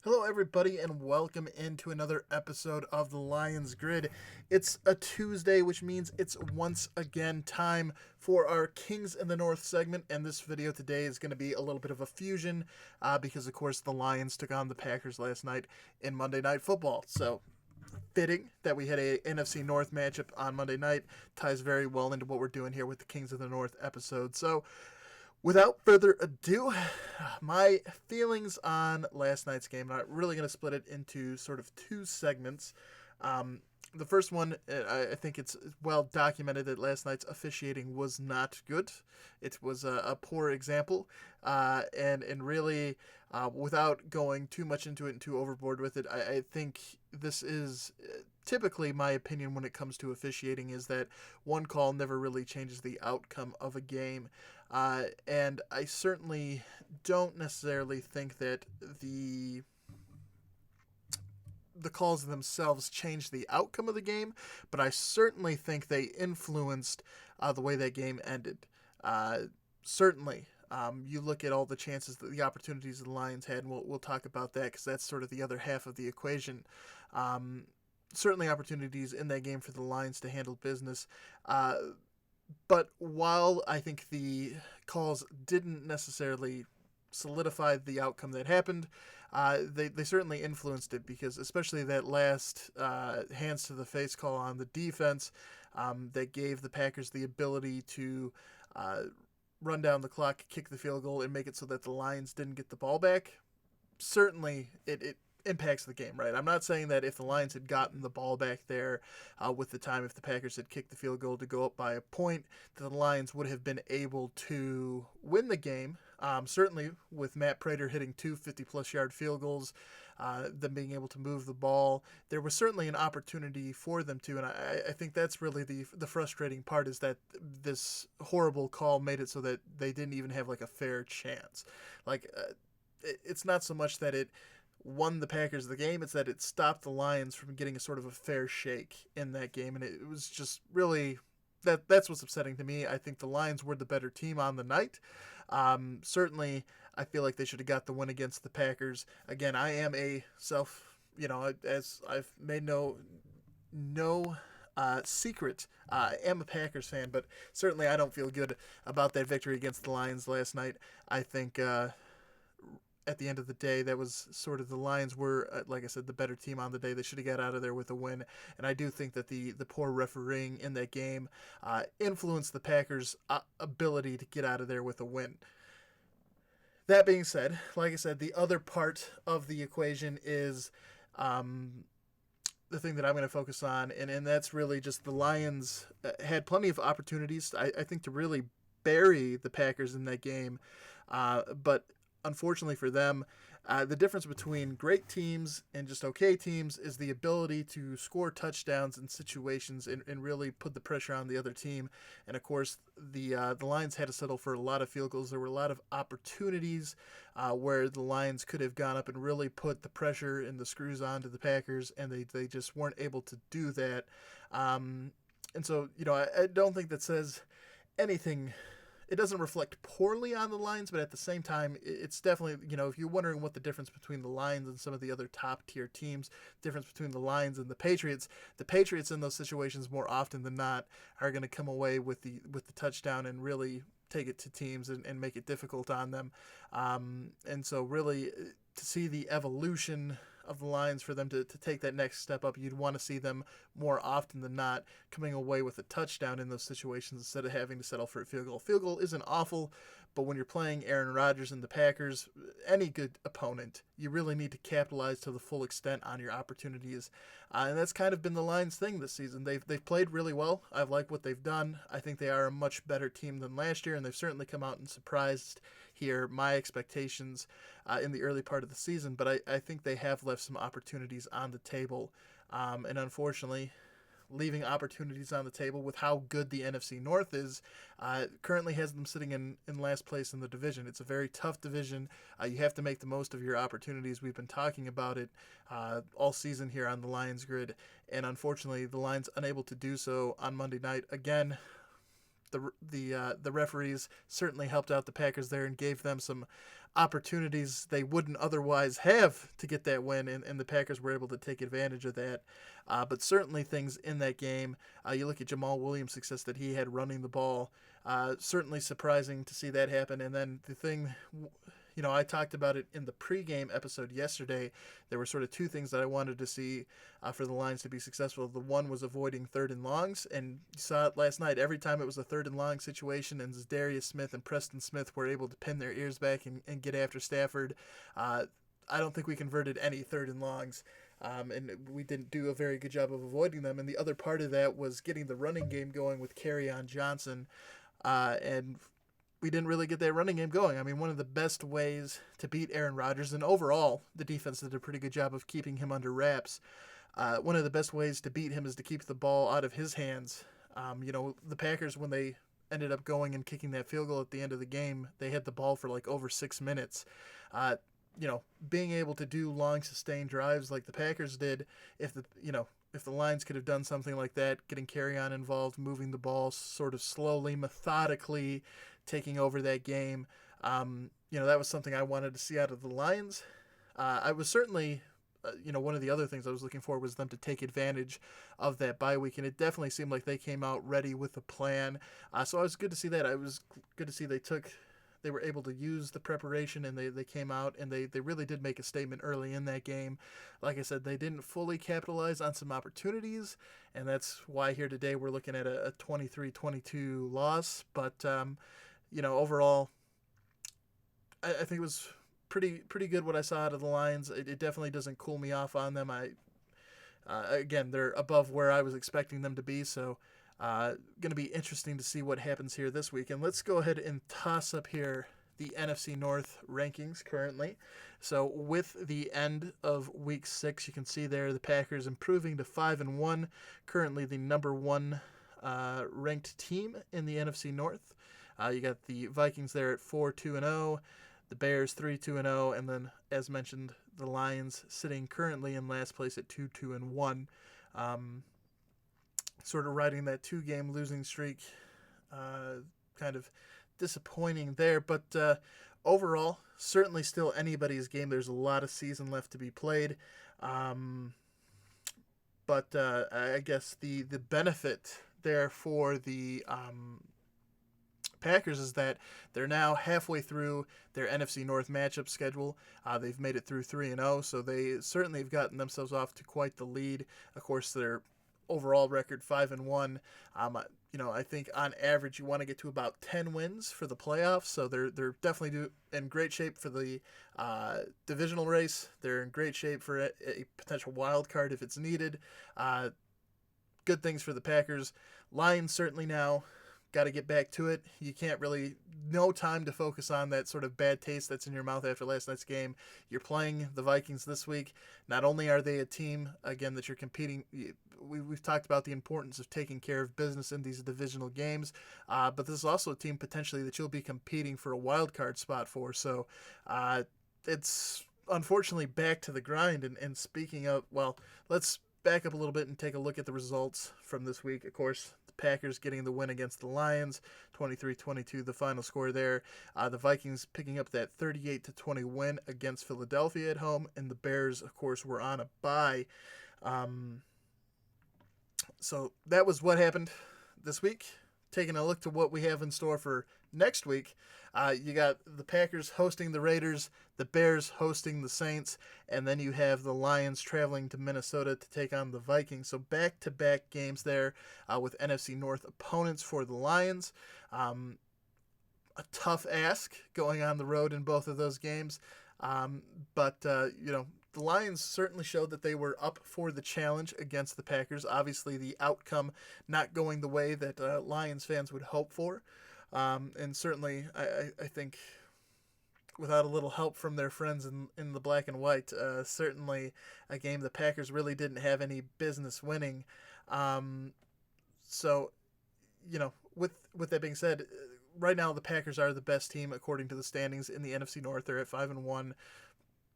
Hello, everybody, and welcome into another episode of the Lions Grid. It's a Tuesday, which means it's once again time for our Kings in the North segment, and this video today is going to be a little bit of a fusion because, of course, the Lions took on the Packers last night in Monday Night Football. So, fitting that we had a NFC North matchup on Monday night ties very well into what we're doing here with the Kings of the North episode. So, without further ado, my feelings on last night's game, and I'm really going to split it into sort of two segments. The first one, I think it's well documented that last night's officiating was not good. It was a poor example, and really, without going too much into it and too overboard with it, I think this is typically my opinion when it comes to officiating is that one call never really changes the outcome of a game, and I certainly don't necessarily think that the calls themselves changed the outcome of the game, but I certainly think they influenced the way that game ended. Certainly, you look at all the chances, the opportunities the Lions had, and we'll talk about that because that's sort of the other half of the equation. Certainly opportunities in that game for the Lions to handle business. But while I think the calls didn't necessarily solidify the outcome that happened, they certainly influenced it because especially that last hands to the face call on the defense that gave the Packers the ability to run down the clock, kick the field goal, and make it so that the Lions didn't get the ball back. Certainly, it impacts the game, right? I'm not saying that if the Lions had gotten the ball back there with the time, if the Packers had kicked the field goal to go up by a point, that the Lions would have been able to win the game. Certainly, with Matt Prater hitting two 50-plus yard field goals, them being able to move the ball, there was certainly an opportunity for them to, and I think that's really the frustrating part is that this horrible call made it so that they didn't even have like a fair chance. Like, it's not so much that it won the Packers the game, it's that it stopped the Lions from getting a sort of a fair shake in that game, and it was just really that's what's upsetting to me. I think the Lions were the better team on the night. Certainly, I feel like they should have got the win against the Packers. Again, I am a as I've made no secret. I am a Packers fan, but certainly I don't feel good about that victory against the Lions last night. I think at the end of the day, that was sort of the Lions were, like I said, the better team on the day. They should have got out of there with a win. And I do think that the poor refereeing in that game influenced the Packers' ability to get out of there with a win. That being said, like I said, the other part of the equation is the thing that I'm going to focus on, and that's really just the Lions had plenty of opportunities, I think, to really bury the Packers in that game, but unfortunately for them, the difference between great teams and just okay teams is the ability to score touchdowns in situations and really put the pressure on the other team. And of course, the Lions had to settle for a lot of field goals. There were a lot of opportunities where the Lions could have gone up and really put the pressure and the screws on to the Packers, and they just weren't able to do that. And so, I don't think that says anything. It doesn't reflect poorly on the Lions, but at the same time, it's definitely, if you're wondering what the difference between the Lions and some of the other top-tier teams, difference between the Lions and the Patriots in those situations more often than not are going to come away with the touchdown and really take it to teams and make it difficult on them. And so really, to see the evolution of the Lions, for them to take that next step up, you'd want to see them more often than not coming away with a touchdown in those situations instead of having to settle for a field goal. Field goal isn't awful, but when you're playing Aaron Rodgers and the Packers, any good opponent, you really need to capitalize to the full extent on your opportunities. And that's kind of been the Lions' thing this season. They've played really well. I've liked what they've done. I think they are a much better team than last year, and they've certainly come out and surprised here my expectations in the early part of the season, but I think they have left some opportunities on the table, and unfortunately, leaving opportunities on the table with how good the NFC North is currently has them sitting in last place in the division. It's a very tough division. You have to make the most of your opportunities. We've been talking about it all season here on the Lions Grid, and unfortunately, the Lions unable to do so on Monday night. Again, the referees certainly helped out the Packers there and gave them some opportunities they wouldn't otherwise have to get that win, and the Packers were able to take advantage of that. But certainly things in that game, you look at Jamal Williams' success that he had running the ball, certainly surprising to see that happen. And then the thing, I talked about it in the pregame episode yesterday. There were sort of two things that I wanted to see for the Lions to be successful. The one was avoiding third and longs, and you saw it last night. Every time it was a third and long situation, and Darius Smith and Preston Smith were able to pin their ears back and get after Stafford. I don't think we converted any third and longs. And we didn't do a very good job of avoiding them. And the other part of that was getting the running game going with Kerryon Johnson. And we didn't really get that running game going. I mean, one of the best ways to beat Aaron Rodgers, and overall, the defense did a pretty good job of keeping him under wraps. One of the best ways to beat him is to keep the ball out of his hands. The Packers, when they ended up going and kicking that field goal at the end of the game, they had the ball for like over 6 minutes. Being able to do long sustained drives like the Packers did, if the Lions could have done something like that, getting Kerryon involved, moving the ball sort of slowly, methodically, taking over that game, that was something I wanted to see out of the Lions. I was certainly, one of the other things I was looking for was them to take advantage of that bye week, and it definitely seemed like they came out ready with a plan. So I was good to see that. I was good to see they were able to use the preparation, and they came out and they really did make a statement early in that game. Like I said, they didn't fully capitalize on some opportunities, and that's why here today we're looking at a 23-22 loss. But, overall, I think it was pretty good what I saw out of the Lions. It definitely doesn't cool me off on them. Again, they're above where I was expecting them to be, so going to be interesting to see what happens here this week. And let's go ahead and toss up here the NFC North rankings currently. So with the end of Week 6, you can see there the Packers improving to 5-1, currently the number one ranked team in the NFC North. You got the Vikings there at 4-2-0, the Bears 3-2-0, and then, as mentioned, the Lions sitting currently in last place at 2-2-1. Sort of riding that 2-game losing streak, kind of disappointing there. But overall, certainly still anybody's game. There's a lot of season left to be played. But I guess the benefit there for the Packers is that they're now halfway through their NFC North matchup schedule. They've made it through 3-0, so they certainly have gotten themselves off to quite the lead. Of course, their overall record 5-1. I think on average you want to get to about 10 wins for the playoffs, so they're definitely in great shape for the divisional race. They're in great shape for a potential wild card if it's needed. Good things for the Packers. Lions certainly now got to get back to it. You can't really, no time to focus on that sort of bad taste that's in your mouth after last night's game. You're playing the Vikings this week. Not only are they a team, again, that you're competing, we've talked about the importance of taking care of business in these divisional games, but this is also a team potentially that you'll be competing for a wild card spot for. So it's unfortunately back to the grind. And speaking of, well, let's back up a little bit and take a look at the results from this week. Of course, Packers getting the win against the Lions, 23-22, the final score there. The Vikings picking up that 38-20 win against Philadelphia at home, and the Bears, of course, were on a bye. So that was what happened this week. Taking a look to what we have in store for next week, you got the Packers hosting the Raiders, the Bears hosting the Saints, and then you have the Lions traveling to Minnesota to take on the Vikings. So back-to-back games there with NFC North opponents for the Lions. A tough ask going on the road in both of those games. But the Lions certainly showed that they were up for the challenge against the Packers. Obviously, the outcome not going the way that Lions fans would hope for. And certainly, I think without a little help from their friends in the black and white, certainly a game the Packers really didn't have any business winning. So, with that being said, right now the Packers are the best team according to the standings in the NFC North. They're at 5-1.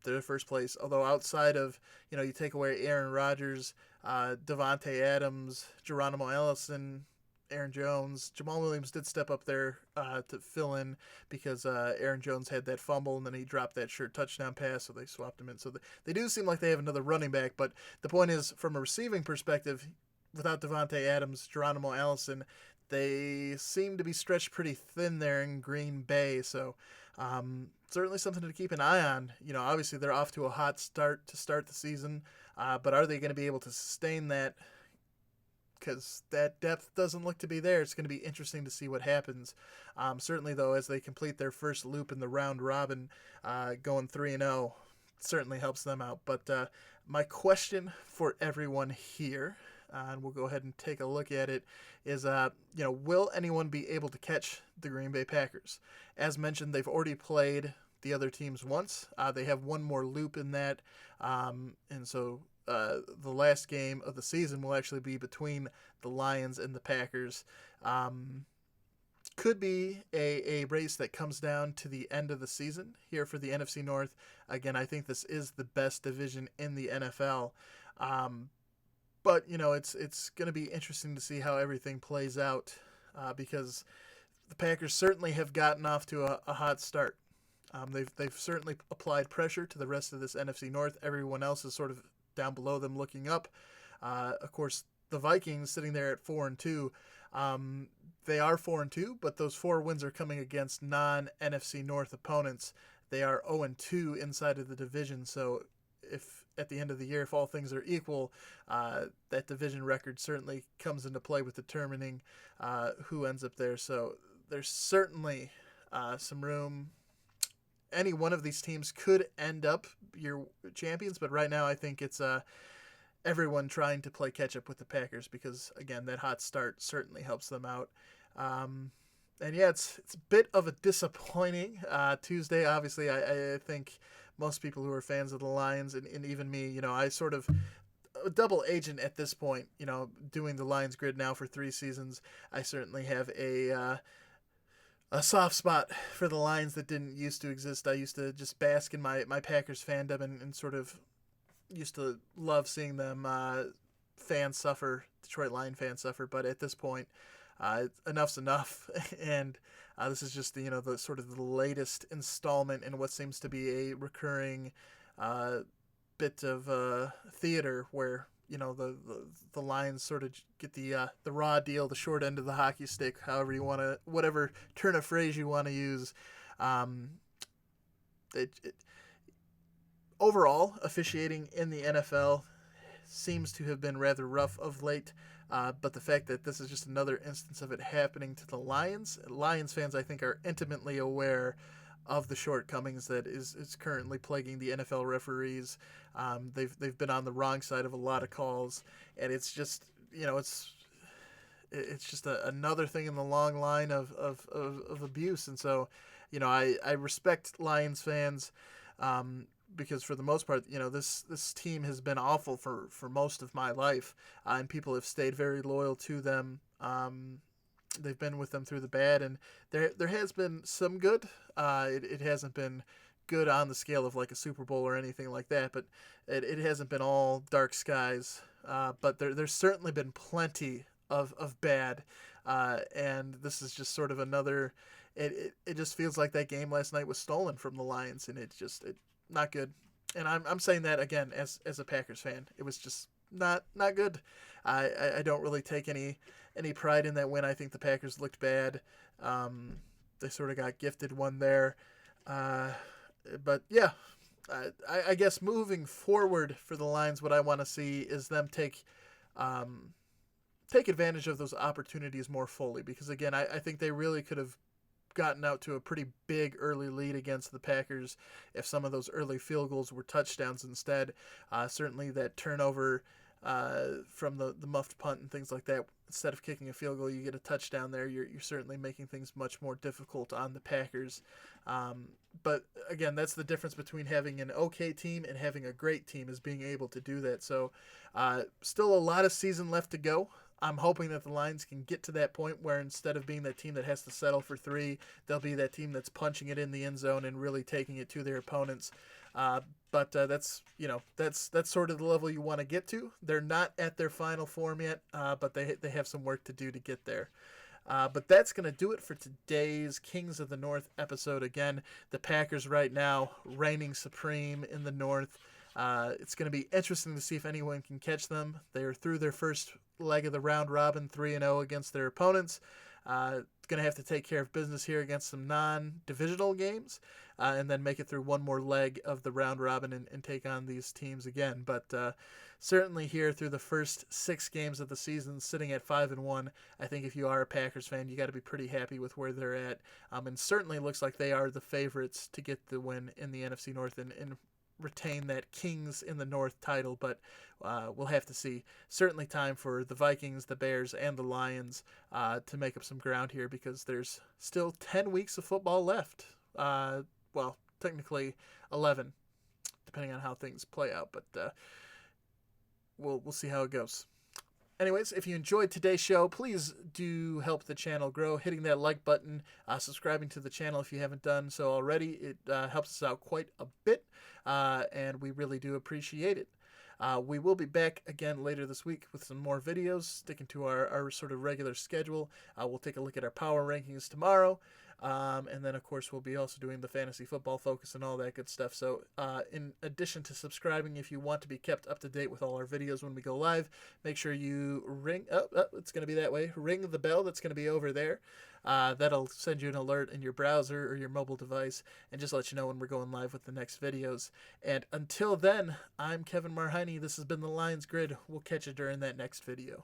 They're first place. Although outside of, you take away Aaron Rodgers, Devontae Adams, Geronimo Allison, Aaron Jones. Jamal Williams did step up there to fill in because Aaron Jones had that fumble and then he dropped that short touchdown pass, so they swapped him in. So they do seem like they have another running back, but the point is, from a receiving perspective, without Devontae Adams, Geronimo Allison, they seem to be stretched pretty thin there in Green Bay. So certainly something to keep an eye on. Obviously they're off to a hot start to start the season, but are they going to be able to sustain that? Because that depth doesn't look to be there. It's going to be interesting to see what happens. Certainly, though, as they complete their first loop in the round robin, going 3-0, certainly helps them out. But my question for everyone here, and we'll go ahead and take a look at it, is, will anyone be able to catch the Green Bay Packers? As mentioned, they've already played the other teams once. They have one more loop in that, and so the last game of the season will actually be between the Lions and the Packers. Could be a race that comes down to the end of the season here for the NFC North. Again, I think this is the best division in the NFL. But, it's going to be interesting to see how everything plays out because the Packers certainly have gotten off to a hot start. They've certainly applied pressure to the rest of this NFC North. Everyone else is sort of down below them looking up. Of course, the Vikings sitting there at 4-2. They are 4-2, but those 4 wins are coming against non-NFC North opponents. They are 0-2 inside of the division. So if at the end of the year, if all things are equal, that division record certainly comes into play with determining who ends up there. So there's certainly some room. Any one of these teams could end up your champions, but right now I think it's everyone trying to play catch up with the Packers because, again, that hot start certainly helps them out. And yeah, it's a bit of a disappointing Tuesday. Obviously, I think most people who are fans of the Lions and even me, I sort of a double agent at this point, doing the Lions grid now for 3 seasons. I certainly have a soft spot for the Lions that didn't used to exist. I used to just bask in my Packers fandom and sort of used to love seeing them fans suffer, Detroit Lion fans suffer. But at this point, enough's enough. And this is just the sort of the latest installment in what seems to be a recurring bit of theater where the Lions sort of get the raw deal, the short end of the hockey stick, however you want to, whatever turn of phrase you want to use. Overall, officiating in the NFL seems to have been rather rough of late, but the fact that this is just another instance of it happening to the Lions fans, I think, are intimately aware of the shortcomings that is currently plaguing the NFL referees. They've been on the wrong side of a lot of calls, and it's just it's just another thing in the long line of abuse. And so I respect Lions fans because for the most part this team has been awful for most of my life, and people have stayed very loyal to them. They've been with them through the bad, and there has been some good. It hasn't been good on the scale of like a Super Bowl or anything like that, but it hasn't been all dark skies. But there's certainly been plenty of bad, and this is just sort of another. It just feels like that game last night was stolen from the Lions, and it not good. And I'm saying that again as a Packers fan. It was just not good. I don't really take any pride in that win. I think the Packers looked bad. They sort of got gifted one there. But yeah, I guess moving forward for the Lions, what I want to see is them take advantage of those opportunities more fully. Because again, I think they really could have gotten out to a pretty big early lead against the Packers if some of those early field goals were touchdowns instead. Certainly that turnover from the muffed punt and things like that, instead of kicking a field goal, you get a touchdown there. You're certainly making things much more difficult on the Packers. But again, that's the difference between having an okay team and having a great team, is being able to do that. So still a lot of season left to go. I'm hoping that the Lions can get to that point where instead of being that team that has to settle for 3, they'll be that team that's punching it in the end zone and really taking it to their opponents. But that's sort of the level you want to get to. They're not at their final form yet, but they have some work to do to get there. But that's going to do it for today's Kings of the North episode. Again, the Packers right now reigning supreme in the North. It's going to be interesting to see if anyone can catch them. They're through their first leg of the round robin, 3-0 against their opponents. Going to have to take care of business here against some non-divisional games, and then make it through one more leg of the round robin and take on these teams again. But certainly here through the first 6 games of the season, sitting at 5-1, I think if you are a Packers fan, you got to be pretty happy with where they're at. And certainly looks like they are the favorites to get the win in the NFC North and retain that Kings in the North title, but we'll have to see. Certainly time for the Vikings, the Bears, and the Lions to make up some ground here, because there's still 10 weeks of football left. Well, technically 11, depending on how things play out, but we'll see how it goes. Anyways, if you enjoyed today's show, please do help the channel grow, hitting that like button, subscribing to the channel if you haven't done so already. It helps us out quite a bit, and we really do appreciate it. We will be back again later this week with some more videos, sticking to our sort of regular schedule. We'll take a look at our power rankings tomorrow. And then, of course, we'll be also doing the fantasy football focus and all that good stuff. So in addition to subscribing, if you want to be kept up to date with all our videos when we go live, make sure you ring it's going to be that way. Ring the bell that's going to be over there. That'll send you an alert in your browser or your mobile device and just let you know when we're going live with the next videos. And until then, I'm Kevin Marheine. This has been the Lions Grid. We'll catch you during that next video.